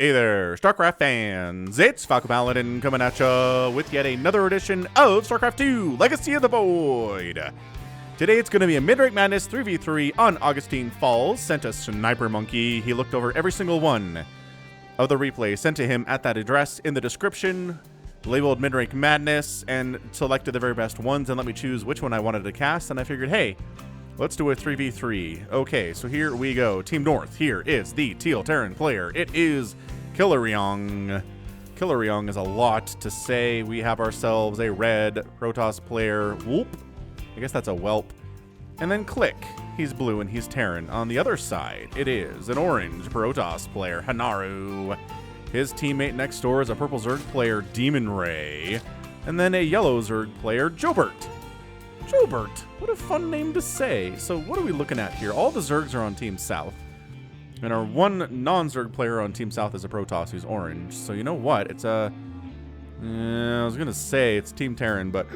Hey there, StarCraft fans! It's Falcon Paladin coming at ya with yet another edition of StarCraft 2 Legacy of the Void. Today it's going to be a mid-rank madness 3v3 on Augustine Falls, sent to Snipermonkey. He looked over every single one of the replays sent to him at that address in the description, labeled mid-rank madness, and selected the very best ones and let me choose which one I wanted to cast, and I figured, hey, let's do a 3v3. Okay, so here we go. Team North, here is the Teal Terran player. It is Killeriong. Killeriong is a lot to say. We have ourselves a red Protoss player, Whoop. I guess that's a whelp. And then Click. He's blue and he's Terran. On the other side, it is an orange Protoss player, Hanaru. His teammate next door is a purple Zerg player, Demon Ray. And then a yellow Zerg player, Jobert. Jobert. What a fun name to say. So what are we looking at here? All the Zergs are on Team South. And our one non-Zerg player on Team South is a Protoss who's orange. So you know what? It's a... I was going to say it's Team Terran, but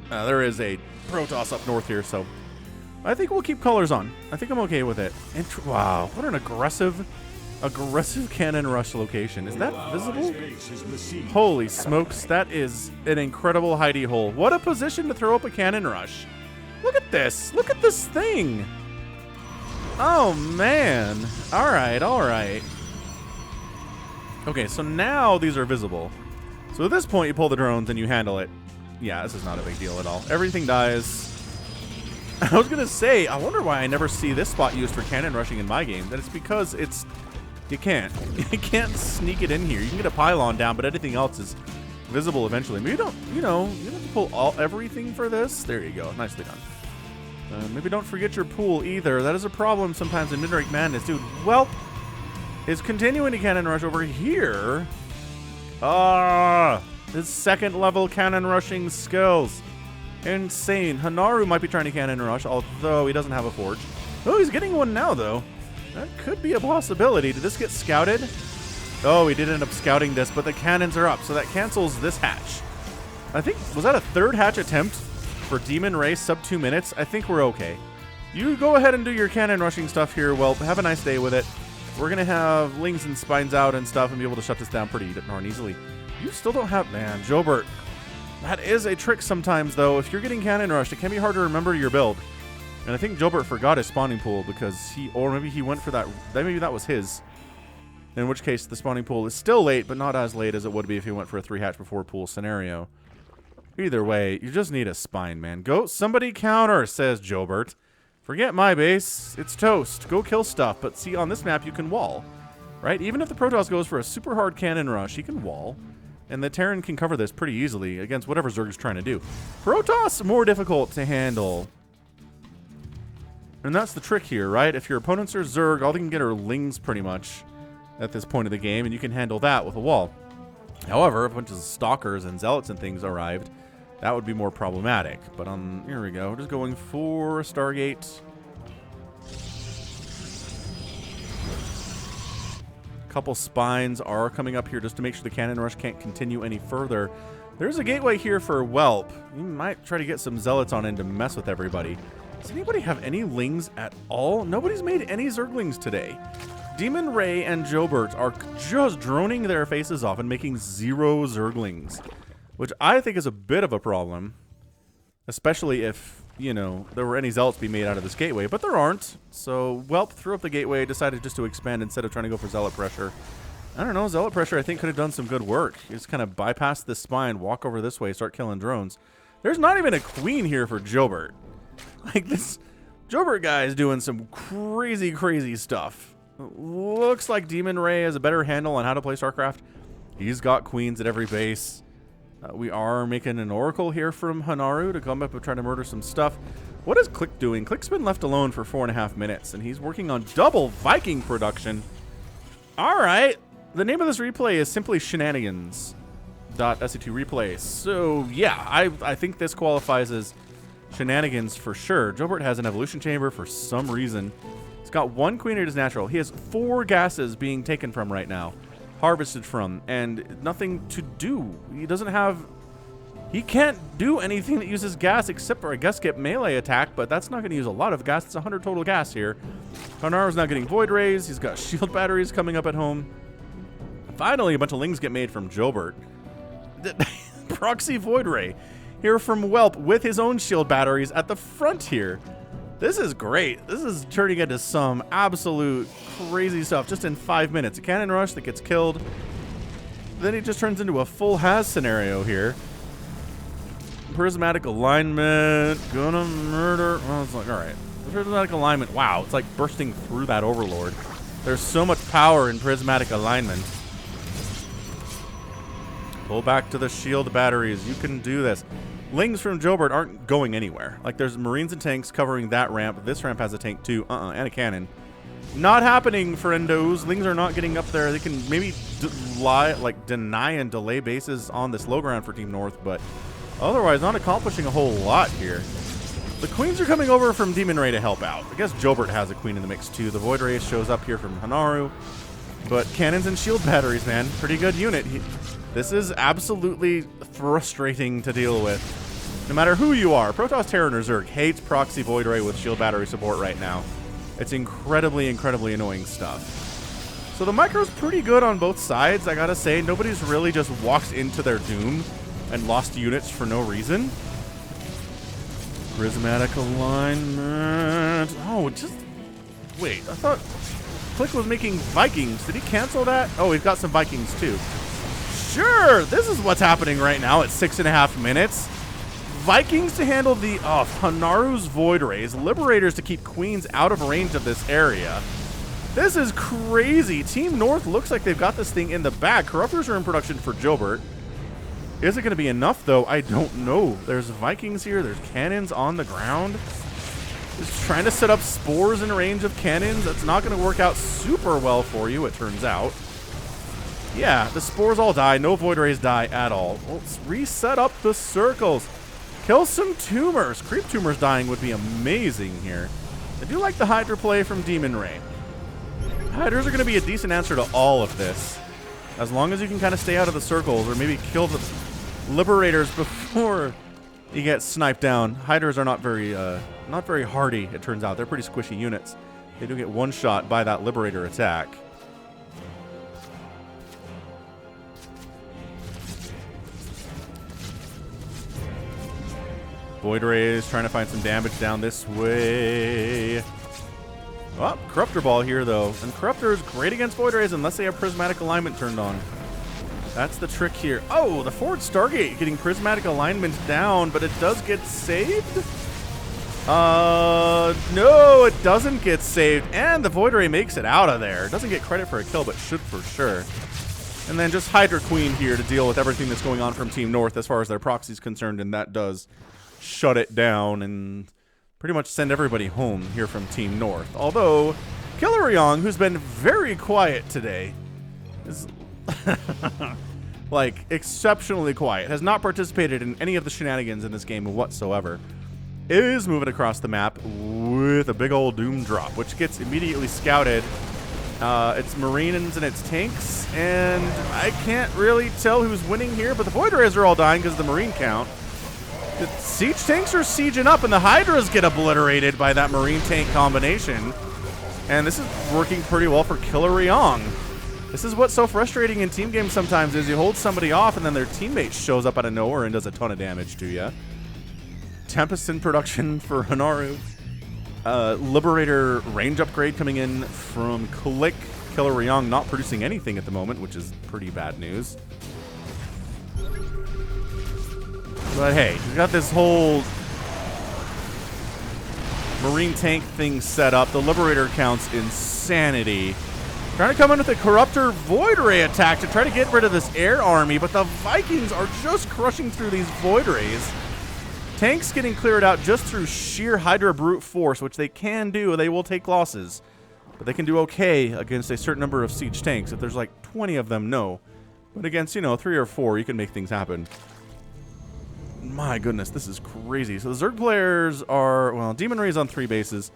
there is a Protoss up north here, so I think we'll keep colors on. I think I'm okay with it. Wow, what an aggressive cannon rush location. Is that visible? Holy smokes, that is an incredible hidey hole. What a position to throw up a cannon rush. Look at this. Look at this thing. Oh, man. All right, all right. Okay, so now these are visible. So at this point, you pull the drones and you handle it. Yeah, this is not a big deal at all. Everything dies. I was going to say, I wonder why I never see this spot used for cannon rushing in my game. That it's because it's... You can't. You can't sneak it in here. You can get a pylon down, but anything else is visible eventually. Maybe you don't, you don't have to pull everything for this. There you go. Nicely done. Maybe don't forget your pool either. That is a problem sometimes in mid-rank madness. Dude, Whelp is continuing to cannon rush over here. His second level cannon rushing skills. Insane. Hanaru might be trying to cannon rush, although he doesn't have a forge. Oh, he's getting one now, though. That could be a possibility. Did this get scouted? Oh, he did end up scouting this, but the cannons are up, so that cancels this hatch. I think, was that a third hatch attempt for Demon Ray sub 2 minutes? I think we're okay. You go ahead and do your cannon rushing stuff here. Well, have a nice day with it. We're going to have Lings and Spines out and stuff and be able to shut this down pretty darn easily. You still don't have... Man, Jobert. That is a trick sometimes, though. If you're getting cannon rushed, it can be hard to remember your build. And I think Jobert forgot his spawning pool because or maybe he went for that, maybe that was his. In which case, the spawning pool is still late, but not as late as it would be if he went for a 3-hatch before pool scenario. Either way, you just need a spine, man. Go, somebody counter, says Jobert. Forget my base. It's toast. Go kill stuff. But see, on this map, you can wall, right? Even if the Protoss goes for a super hard cannon rush, he can wall. And the Terran can cover this pretty easily against whatever Zerg is trying to do. Protoss, more difficult to handle. And that's the trick here, right? If your opponents are Zerg, all they can get are Lings pretty much at this point of the game, and you can handle that with a wall. However, if a bunch of Stalkers and Zealots and things arrived, that would be more problematic. But here we go. We're just going for Stargate. A couple Spines are coming up here just to make sure the cannon rush can't continue any further. There's a gateway here for Whelp. You might try to get some Zealots on in to mess with everybody. Does anybody have any Lings at all? Nobody's made any Zerglings today. Demon Ray and Jobert are just droning their faces off and making 0 Zerglings, which I think is a bit of a problem, especially if, you know, there were any Zealots be made out of this gateway, but there aren't. So Whelp threw up the gateway, decided just to expand instead of trying to go for Zealot pressure. I don't know, Zealot pressure I think could have done some good work. You just kind of bypass this spine, walk over this way, start killing drones. There's not even a queen here for Jobert. Like, this Jobert guy is doing some crazy, crazy stuff. Looks like Demon Ray has a better handle on how to play StarCraft. He's got queens at every base. We are making an Oracle here from Hanaru to come up and try to murder some stuff. What is Click doing? Click's been left alone for 4.5 minutes, and he's working on double Viking production. All right. The name of this replay is simply Shenanigans. .SC2 replay. So, yeah, I think this qualifies as Shenanigans for sure. Jobert has an evolution chamber for some reason. He's got 1 queen at his natural. He has 4 gases being taken from right now, harvested from, and nothing to do. He doesn't have... He can't do anything that uses gas except for, I guess, get melee attack, but that's not going to use a lot of gas. It's 100 total gas here. Hanaru's not getting Void Rays. He's got shield batteries coming up at home. Finally, a bunch of lings get made from Jobert. Proxy Void Ray here from Whelp with his own shield batteries at the front here. This is great. This is turning into some absolute crazy stuff just in 5 minutes. A cannon rush that gets killed. Then it just turns into a full has scenario here. Prismatic alignment. Gonna murder. Well, it's like, alright. Prismatic alignment. Wow, it's like bursting through that Overlord. There's so much power in prismatic alignment. Pull back to the shield batteries. You can do this. Lings from Jobert aren't going anywhere. Like, there's Marines and tanks covering that ramp. This ramp has a tank too. And a cannon. Not happening, friendos. Lings are not getting up there. They can maybe deny and delay bases on this low ground for Team North, but otherwise not accomplishing a whole lot here. The queens are coming over from Demon Ray to help out. I guess Jobert has a queen in the mix too. The Void Ray shows up here from Hanaru. But cannons and shield batteries, man. Pretty good unit. This is absolutely frustrating to deal with. No matter who you are, Protoss, Terran, or Zerg hates Proxy Void Ray with shield battery support right now. It's incredibly, incredibly annoying stuff. So the micro's pretty good on both sides, I gotta say. Nobody's really just walked into their doom and lost units for no reason. Prismatic alignment. Oh, just... Wait, I thought Click was making Vikings. Did he cancel that? Oh, he's got some Vikings too. Sure, this is what's happening right now at 6.5 minutes. Vikings to handle the Hanaru's Void Rays. Liberators to keep Queens out of range of this area. This is crazy. Team North looks like they've got this thing in the bag. Corruptors are in production for Jobert. Is it going to be enough, though? I don't know. There's Vikings here. There's cannons on the ground. Just trying to set up spores in range of cannons. That's not going to work out super well for you, it turns out. Yeah, the spores all die. No Void Rays die at all. Let's reset up the circles. Kill some tumors. Creep tumors dying would be amazing here. I do like the Hydra play from Demon Ray. Hydras are going to be a decent answer to all of this. As long as you can kind of stay out of the circles or maybe kill the Liberators before you get sniped down. Hydras are not very hardy, it turns out. They're pretty squishy units. They do get one shot by that Liberator attack. Void Rays trying to find some damage down this way. Oh, Corruptor Ball here, though. And Corruptor is great against Void Rays unless they have Prismatic Alignment turned on. That's the trick here. Oh, the forward Stargate getting Prismatic Alignment down, but it does get saved? No, it doesn't get saved. And the Void Ray makes it out of there. Doesn't get credit for a kill, but should for sure. And then just Hydra Queen here to deal with everything that's going on from Team North as far as their proxy's concerned, and that does shut it down and pretty much send everybody home here from Team North. Although, Killer Young, who's been very quiet today, is like exceptionally quiet, has not participated in any of the shenanigans in this game whatsoever, is moving across the map with a big old Doom drop, which gets immediately scouted. It's Marines and it's tanks, and I can't really tell who's winning here, but the Void Rays are all dying because of the Marine count. The siege tanks are sieging up, and the Hydras get obliterated by that Marine tank combination. And this is working pretty well for Killer Ryong. This is what's so frustrating in team games sometimes, is you hold somebody off and then their teammate shows up out of nowhere and does a ton of damage to you. Tempest in production for Hanaru. Liberator range upgrade coming in from Click. Killer Ryong not producing anything at the moment, which is pretty bad news. But hey, we've got this whole Marine tank thing set up. The Liberator count's insanity. Trying to come in with a Corruptor Void Ray attack to try to get rid of this air army, but the Vikings are just crushing through these Void Rays. Tanks getting cleared out just through sheer Hydra brute force, which they can do. They will take losses, but they can do okay against a certain number of siege tanks. If there's like 20 of them, no. But against, you know, 3 or 4, you can make things happen. My goodness, this is crazy. So the Zerg players are, well, Demon Ray's on 3 bases.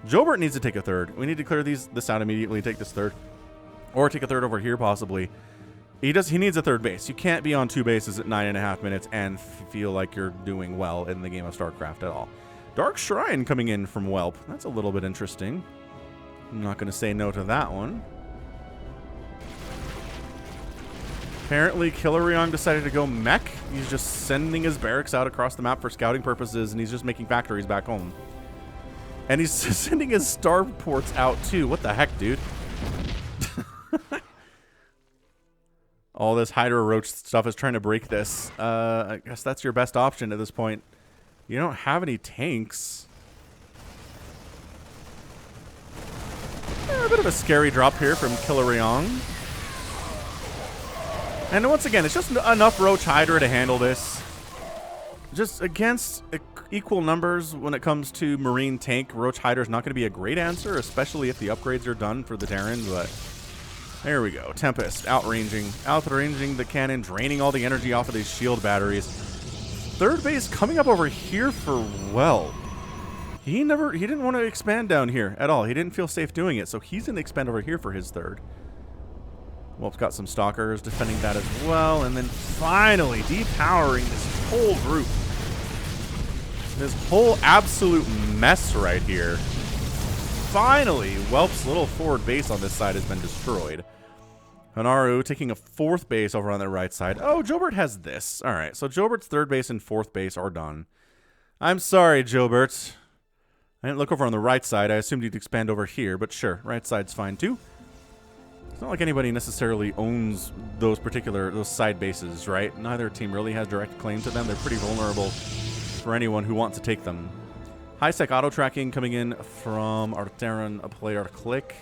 Jobert needs to take a third. We need to clear this out immediately, take this third. Or take a third over here, possibly. He needs a third base. You can't be on 2 bases at 9.5 minutes and feel like you're doing well in the game of StarCraft at all. Dark Shrine coming in from Whelp. That's a little bit interesting. I'm not going to say no to that one. Apparently, Killerion decided to go mech. He's just sending his barracks out across the map for scouting purposes, and he's just making factories back home. And he's sending his starports out, too. What the heck, dude? All this Hydra Roach stuff is trying to break this. I guess that's your best option at this point. You don't have any tanks. A bit of a scary drop here from Killerion. And once again, it's just enough Roach Hydra to handle this. Just against equal numbers when it comes to Marine tank, Roach Hydra is not going to be a great answer, especially if the upgrades are done for the Terran, but there we go. Tempest, outranging the cannon, draining all the energy off of these shield batteries. Third base coming up over here for Whelp. He didn't want to expand down here at all. He didn't feel safe doing it, so he's going to expand over here for his third. Whelp's got some stalkers defending that as well, and then finally depowering this whole group. This whole absolute mess right here. Finally, Whelp's little forward base on this side has been destroyed. Hanaru taking a fourth base over on the right side. Oh, Jobert has this. All right, so Jobert's third base and fourth base are done. I'm sorry, Jobert. I didn't look over on the right side. I assumed you'd expand over here, but sure, right side's fine too. It's not like anybody necessarily owns those side bases, right? Neither team really has direct claim to them. They're pretty vulnerable for anyone who wants to take them. High-sec auto-tracking coming in from our Terran player Click.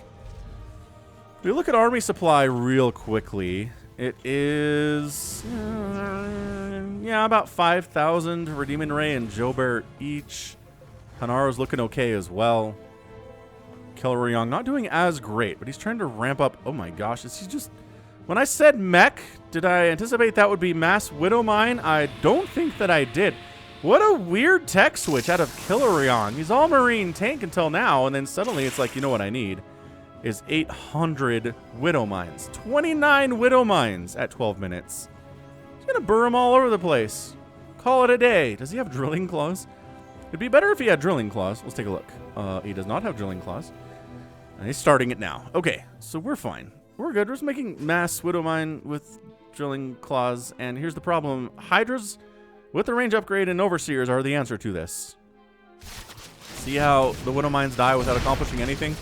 We look at army supply real quickly. It is, yeah, about 5,000 for Demon Ray and Jobert each. Hanaru's looking okay as well. Killerion not doing as great, but he's trying to ramp up. Oh my gosh, is he just... When I said mech, did I anticipate that would be mass Widowmine? I don't think that I did. What a weird tech switch out of Killerion. He's all Marine tank until now, and then suddenly it's like, you know what I need is 800 Widowmines. 29 Widowmines at 12 minutes. He's going to burr them all over the place. Call it a day. Does he have Drilling Claws? It'd be better if he had Drilling Claws. Let's take a look. He does not have Drilling Claws. And he's starting it now. Okay, so we're fine. We're good. We're just making mass Widowmine with Drilling Claws. And here's the problem. Hydras with the range upgrade and Overseers are the answer to this. See how the Widowmines die without accomplishing anything?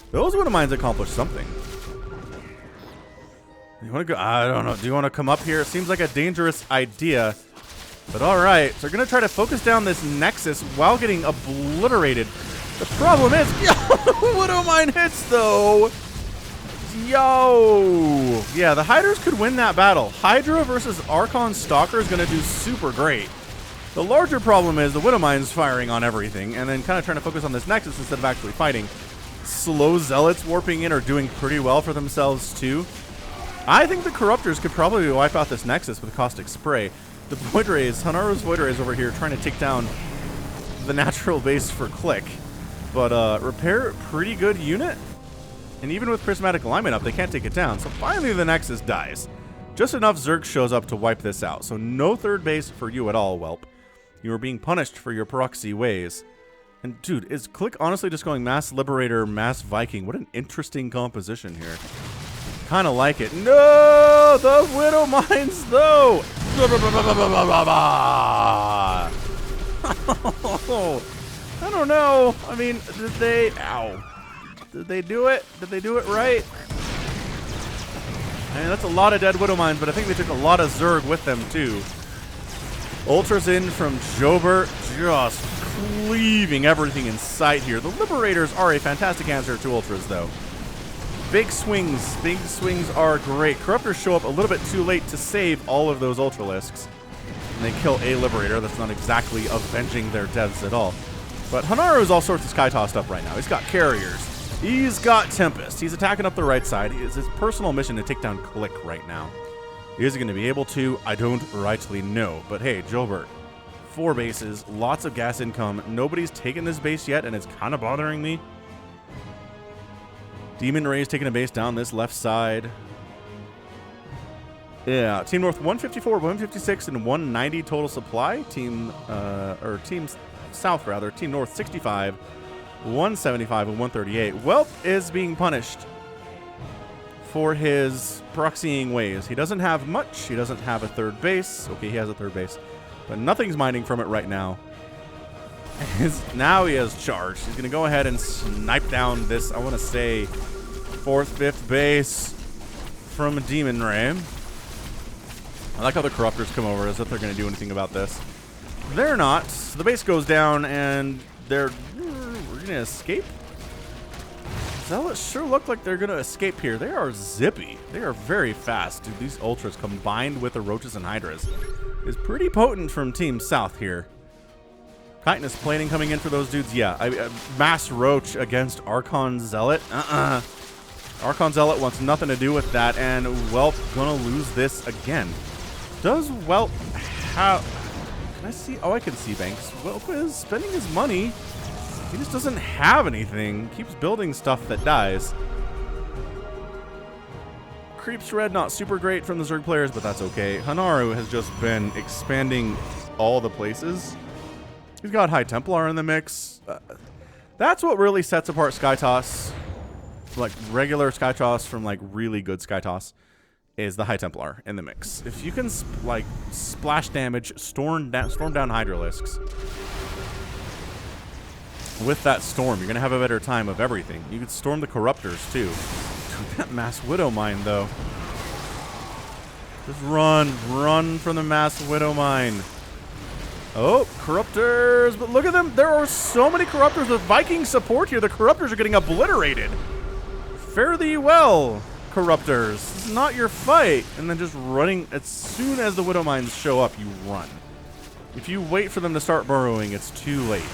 Those Widowmines accomplish something. You want to go? I don't know. Do you want to come up here? It seems like a dangerous idea. But all right. So we're going to try to focus down this Nexus while getting obliterated. The problem is, yo, Widowmine hits though. Yo. Yeah, the Hydras could win that battle. Hydra versus Archon Stalker is going to do super great. The larger problem is the Widowmine's firing on everything and then kind of trying to focus on this Nexus instead of actually fighting. Slow Zealots warping in are doing pretty well for themselves too. I think the Corruptors could probably wipe out this Nexus with Caustic Spray. The Void Rays, Hanaru's Void Rays over here trying to take down the natural base for Click. But Repair, pretty good unit. And even with Prismatic Alignment up, they can't take it down. So finally the Nexus dies. Just enough Zerg shows up to wipe this out. So no third base for you at all, Whelp. You are being punished for your proxy ways. And dude, is Click honestly just going Mass Liberator, Mass Viking? What an interesting composition here. Kind of like it. No! The Widowmines, though! I don't know. I mean, did they... Ow. Did they do it? Did they do it right? I mean, that's a lot of dead Widowmines, but I think they took a lot of Zerg with them, too. Ultras in from Jobert, just cleaving everything in sight here. The Liberators are a fantastic answer to Ultras, though. Big swings. Big swings are great. Corruptors show up a little bit too late to save all of those Ultralisks. And they kill a Liberator. That's not exactly avenging their deaths at all. But Hanaru is all sorts of sky-tossed up right now. He's got Carriers. He's got Tempest. He's attacking up the right side. It's his personal mission to take down Click right now. Is he going to be able to? I don't rightly know. But hey, Jobert. 4 bases. Lots of gas income. Nobody's taken this base yet, and it's kind of bothering me. Demon Ray's taking a base down this left side. Yeah, Team North 154, 156, and 190 total supply. Team South rather. Team North 65, 175, and 138. Whelp is being punished for his proxying ways. He doesn't have much. He doesn't have a third base. Okay, he has a third base, but nothing's mining from it right now. Now he has charged. He's going to go ahead and snipe down this, I want to say, 4th, 5th base from Demon Ray. I like how the Corruptors come over as if they're going to do anything about this. They're not. The base goes down, and we're going to escape. Zealots sure look like they're going to escape here. They are zippy. They are very fast. Dude, these Ultras combined with the Roaches and Hydras is pretty potent from Team South here. Chitinous plating coming in for those dudes. Yeah, Mass Roach against Archon Zealot. Archon Zealot wants nothing to do with that, and Whelp gonna lose this again. Does Whelp have... Can I see? Oh, I can see Banks. Whelp is spending his money. He just doesn't have anything. Keeps building stuff that dies. Creep Shred, not super great from the Zerg players, but that's okay. Hanaru has just been expanding all the places. He's got High Templar in the mix. That's what really sets apart Skytoss, like regular Skytoss from like really good Skytoss, is the High Templar in the mix. If you can like splash damage, storm down Hydralisks with that storm, you're gonna have a better time of everything. You could storm the Corruptors too. Dude, that Mass Widow Mine though. Just run from the Mass Widow Mine. Oh, Corruptors, but look at them. There are so many Corruptors with Viking support here. The Corruptors are getting obliterated. Fare thee well, Corruptors. This is not your fight. And then just running. As soon as the Widow Mines show up, you run. If you wait for them to start burrowing, it's too late.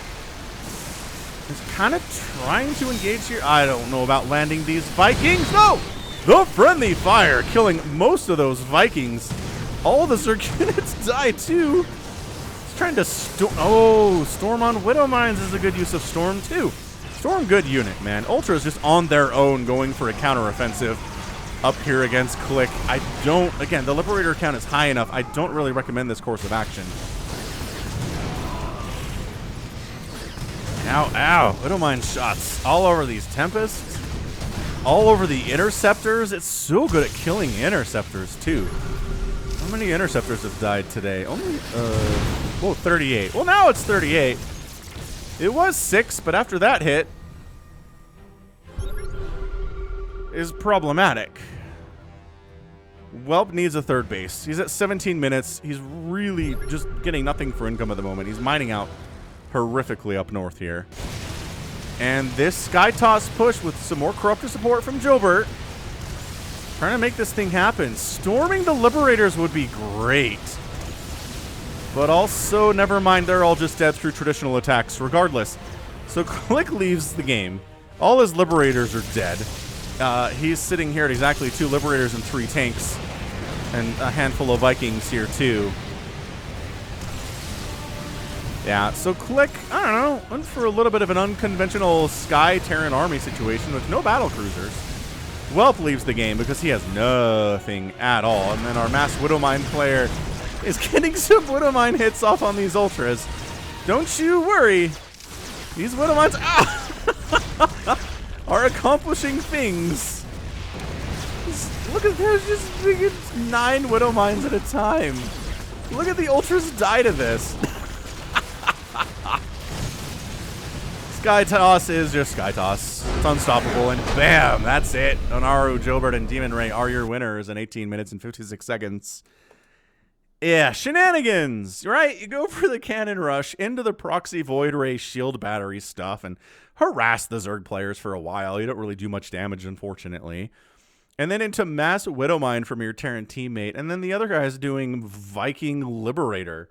He's kind of trying to engage here. I don't know about landing these Vikings. No! The friendly fire killing most of those Vikings. All the Zerg units die too. Trying to Storm on Widow Mines is a good use of Storm too. Storm, good unit, man. Ultra is just on their own going for a counteroffensive up here against Click. Again, the Liberator count is high enough. I don't really recommend this course of action. Ow. Widow Mine shots all over these Tempests, all over the Interceptors. It's so good at killing Interceptors too. How many Interceptors have died today? Only, 38. Well, now it's 38. It was 6, but after that hit is problematic. Whelp needs a third base. He's at 17 minutes. He's really just getting nothing for income at the moment. He's mining out horrifically up north here. And this Skytoss push with some more Corruptor support from Jobert, trying to make this thing happen. Storming the Liberators would be great. But also, never mind, they're all just dead through traditional attacks regardless. So Click leaves the game. All his Liberators are dead. He's sitting here at exactly 2 Liberators and 3 tanks. And a handful of Vikings here too. Yeah, so Click, I don't know, went for a little bit of an unconventional Sky Terran army situation with no battle cruisers. Whelp leaves the game because he has nothing at all. And then our Mass Widow Mine player is getting some Widow Mine hits off on these Ultras. Don't you worry. These Widow Mines are accomplishing things. Look at there's just 9 Widow Mines at a time. Look at the Ultras die to this. Skytoss is just Skytoss. It's unstoppable, and bam, that's it. Hanaru, Jobert, and Demon Ray are your winners in 18 minutes and 56 seconds. Yeah, shenanigans, right? You go for the cannon rush into the proxy Void Ray shield battery stuff and harass the Zerg players for a while. You don't really do much damage, unfortunately. And then into Mass Widow Mine from your Terran teammate, and then the other guy is doing Viking Liberator.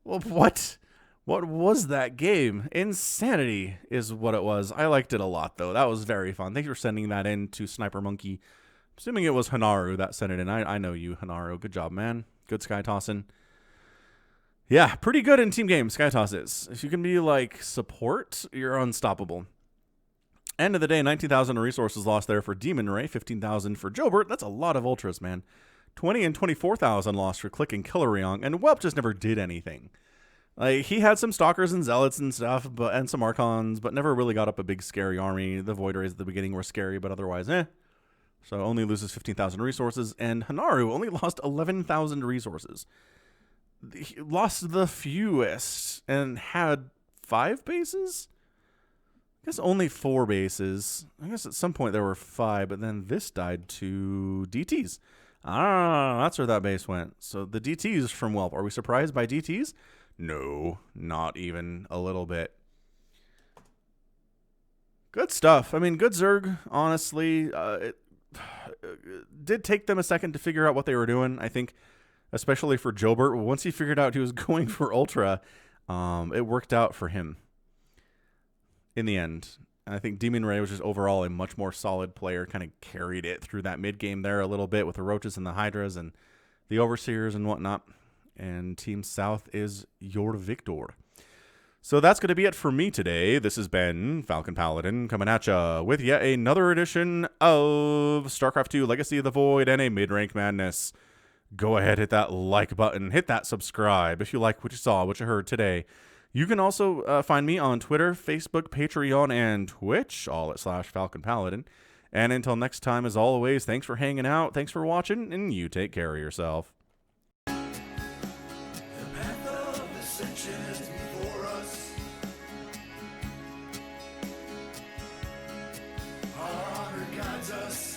Well, what? What was that game? Insanity is what it was. I liked it a lot, though. That was very fun. Thank you for sending that in to Snipermonkey. Assuming it was Hanaru that sent it in. I know you, Hanaru. Good job, man. Good sky tossing. Yeah, pretty good in team games, Skytoss is. If you can be, like, support, you're unstoppable. End of the day, 19,000 resources lost there for Demon Ray, 15,000 for Jobert. That's a lot of Ultras, man. 20 and 24,000 lost for Click and Killerion, and Whelp just never did anything. Like, he had some Stalkers and Zealots and stuff, and some Archons, but never really got up a big scary army. The Void Rays at the beginning were scary, but otherwise, So only loses 15,000 resources, and Hanaru only lost 11,000 resources. He lost the fewest and had 5 bases? I guess only 4 bases. I guess at some point there were 5, but then this died to DTs. Ah, that's where that base went. So the DTs from Whelp. Are we surprised by DTs? No, not even a little bit. Good stuff. I mean, good Zerg, honestly. It did take them a second to figure out what they were doing, I think, especially for Jobert. Once he figured out he was going for Ultra, it worked out for him in the end. I think Demon Ray was just overall a much more solid player, kind of carried it through that mid game there a little bit with the Roaches and the Hydras and the Overseers and whatnot. And Team South is your victor. So that's going to be it for me today. This has been Falcon Paladin coming at ya with yet another edition of StarCraft 2 Legacy of the Void and a mid-rank madness. Go ahead, hit that like button, hit that subscribe if you like what you saw, what you heard today. You can also find me on Twitter, Facebook, Patreon, and Twitch, all at /Falcon Paladin. And until next time, as always, thanks for hanging out, thanks for watching, and you take care of yourself. Our honor guides us.